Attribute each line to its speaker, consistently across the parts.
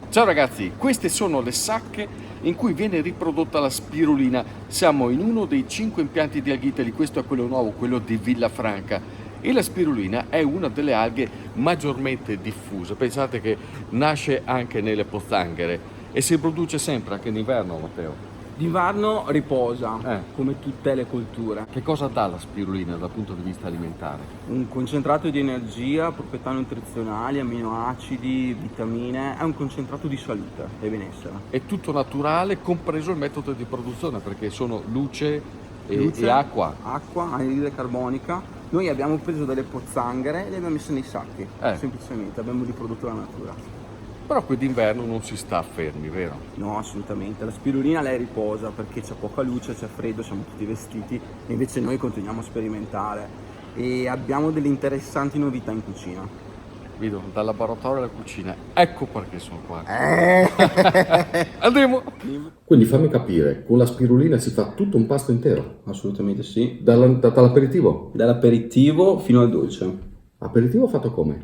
Speaker 1: Ciao ragazzi, queste sono le sacche in cui viene riprodotta la spirulina. Siamo in uno dei 5 impianti di Alghiteli, questo è quello nuovo, quello di Villafranca. E la spirulina è una delle alghe maggiormente diffuse. Pensate che nasce anche nelle pozzanghere e si produce sempre, anche in inverno, Matteo.
Speaker 2: D'inverno riposa,
Speaker 1: Eh.
Speaker 2: come tutte le colture.
Speaker 1: Che cosa dà la spirulina dal punto di vista alimentare?
Speaker 2: Un concentrato di energia, proprietà nutrizionali, aminoacidi, vitamine, è un concentrato di salute e benessere.
Speaker 1: È tutto naturale, compreso il metodo di produzione, perché sono luce e,
Speaker 2: Luce,
Speaker 1: e acqua.
Speaker 2: acqua, anidride carbonica. Noi abbiamo preso delle pozzanghere e le abbiamo messe nei sacchi,
Speaker 1: Eh.
Speaker 2: semplicemente, abbiamo riprodotto la natura.
Speaker 1: Però qui d'inverno non si sta fermi, vero?
Speaker 2: No, assolutamente. La spirulina lei riposa perché c'è poca luce, c'è freddo, siamo tutti vestiti e invece noi continuiamo a sperimentare e abbiamo delle interessanti novità in cucina.
Speaker 1: Vedo, dal laboratorio alla cucina. Ecco perché sono qua. Andiamo!
Speaker 3: Quindi fammi capire, con la spirulina si fa tutto un pasto intero,
Speaker 2: Assolutamente sì.
Speaker 3: dall'aperitivo.
Speaker 2: Dall'aperitivo fino al dolce.
Speaker 3: Aperitivo fatto come?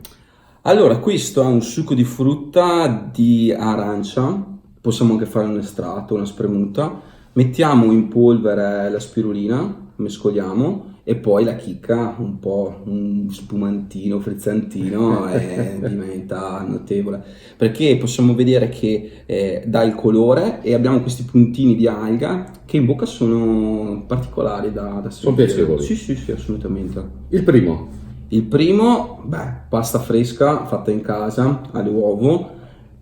Speaker 2: Allora, questo è un succo di frutta di arancia, possiamo anche fare un estratto, una spremuta. Mettiamo in polvere la spirulina, mescoliamo e poi la chicca, un po' un spumantino, frizzantino e diventa notevole. Perché possiamo vedere che dà il colore e abbiamo questi puntini di alga che in bocca sono particolari da
Speaker 3: Sono
Speaker 2: sentire.
Speaker 3: piacevoli.
Speaker 2: Sì, assolutamente.
Speaker 3: Il primo,
Speaker 2: Il primo, pasta fresca fatta in casa all'uovo,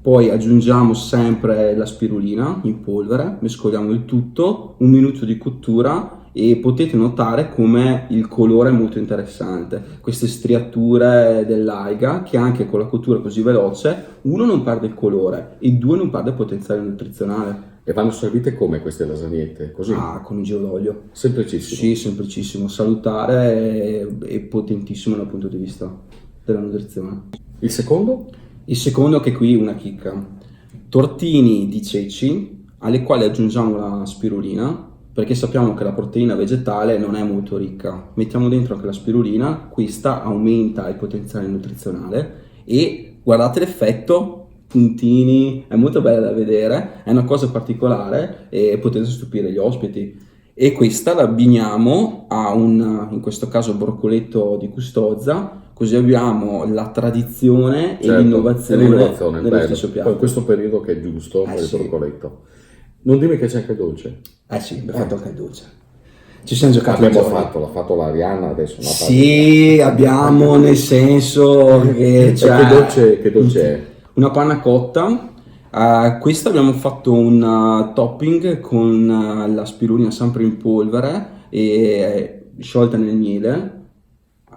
Speaker 2: poi aggiungiamo sempre la spirulina in polvere, mescoliamo il tutto, un minuto di cottura e potete notare come il colore è molto interessante. Queste striature dell'alga che anche con la cottura così veloce, uno non perde il colore e due non perde il potenziale nutrizionale.
Speaker 3: e vanno servite come queste lasagnette? Così,
Speaker 2: Con un giro d'olio.
Speaker 3: semplicissimo.
Speaker 2: Sì, semplicissimo, salutare e potentissimo dal punto di vista della nutrizione.
Speaker 3: Il secondo?
Speaker 2: Il secondo, che qui una chicca, tortini di ceci alle quali aggiungiamo la spirulina perché sappiamo che la proteina vegetale non è molto ricca. Mettiamo dentro anche la spirulina, questa aumenta il potenziale nutrizionale e guardate l'effetto, puntini, è molto bella da vedere, è una cosa particolare e potete stupire gli ospiti. E questa la abbiniamo a in questo caso broccoletto di Custozza, così abbiamo la tradizione e
Speaker 3: Certo,
Speaker 2: l'innovazione,
Speaker 3: e l'innovazione,
Speaker 2: nello
Speaker 3: bello.
Speaker 2: stesso
Speaker 3: Poi
Speaker 2: piatto.
Speaker 3: questo periodo che è giusto per il
Speaker 2: sì.
Speaker 3: broccoletto. Non dimmi che c'è anche il dolce.
Speaker 2: Sì, abbiamo fatto anche il dolce. Ci siamo giocati
Speaker 3: L'ha
Speaker 2: gioia.
Speaker 3: fatto l'Arianna adesso.
Speaker 2: Sì, abbiamo nel senso che
Speaker 3: E
Speaker 2: c'è
Speaker 3: che dolce è?
Speaker 2: una panna cotta. Questo abbiamo fatto un topping con la spirulina sempre in polvere e sciolta nel miele,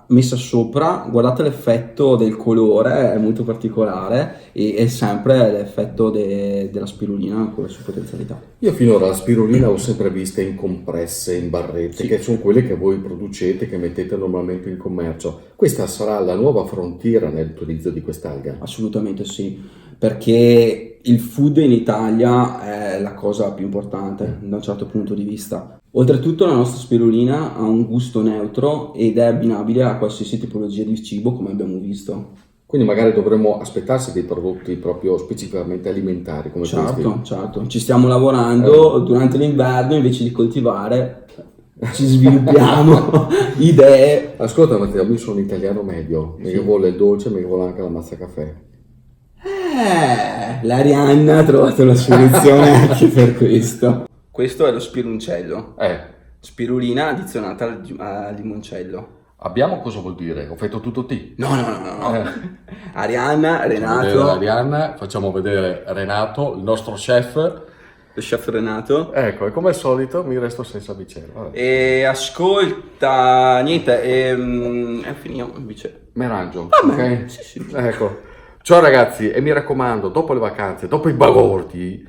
Speaker 2: messa sopra. Guardate l'effetto del colore, è molto particolare e è sempre l'effetto della spirulina con le sue potenzialità.
Speaker 3: Io finora la spirulina l'ho sempre vista in compresse, in barrette,
Speaker 2: Sì.
Speaker 3: che sono quelle che voi producete, che mettete normalmente in commercio. Questa sarà la nuova frontiera nell'utilizzo di quest'alga.
Speaker 2: Assolutamente sì, perché il food in Italia è la cosa più importante da un certo punto di vista. Oltretutto la nostra spirulina ha un gusto neutro ed è abbinabile a qualsiasi tipologia di cibo, come abbiamo visto.
Speaker 3: Quindi magari dovremmo aspettarsi dei prodotti proprio specificamente alimentari come
Speaker 2: Certo, ci stiamo lavorando durante l'inverno, invece di coltivare ci sviluppiamo idee.
Speaker 3: Ascolta Matteo, io sono italiano medio, mi vuole il dolce, mi vuole anche la mazza caffè.
Speaker 2: L'Arianna ha trovato la soluzione anche per questo. Questo è lo spiruncello, spirulina addizionata al limoncello.
Speaker 1: Abbiamo cosa vuol dire? Ho fatto tutto T.
Speaker 2: No. Arianna, Renato,
Speaker 1: Arianna, facciamo vedere Renato, il nostro chef.
Speaker 2: lo chef Renato.
Speaker 1: Ecco, e come al solito mi resto senza bicchiere. Vabbè.
Speaker 2: E ascolta, niente, finiamo invece.
Speaker 1: Merangio,
Speaker 2: Vabbè,
Speaker 1: ok?
Speaker 2: sì.
Speaker 1: Ecco. Ciao ragazzi, e mi raccomando, dopo le vacanze, dopo i balordi,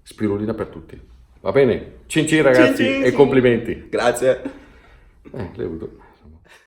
Speaker 1: spirulina per tutti. Va bene? Cin ragazzi
Speaker 2: Cin.
Speaker 1: e complimenti.
Speaker 2: Grazie.
Speaker 1: L'hai avuto.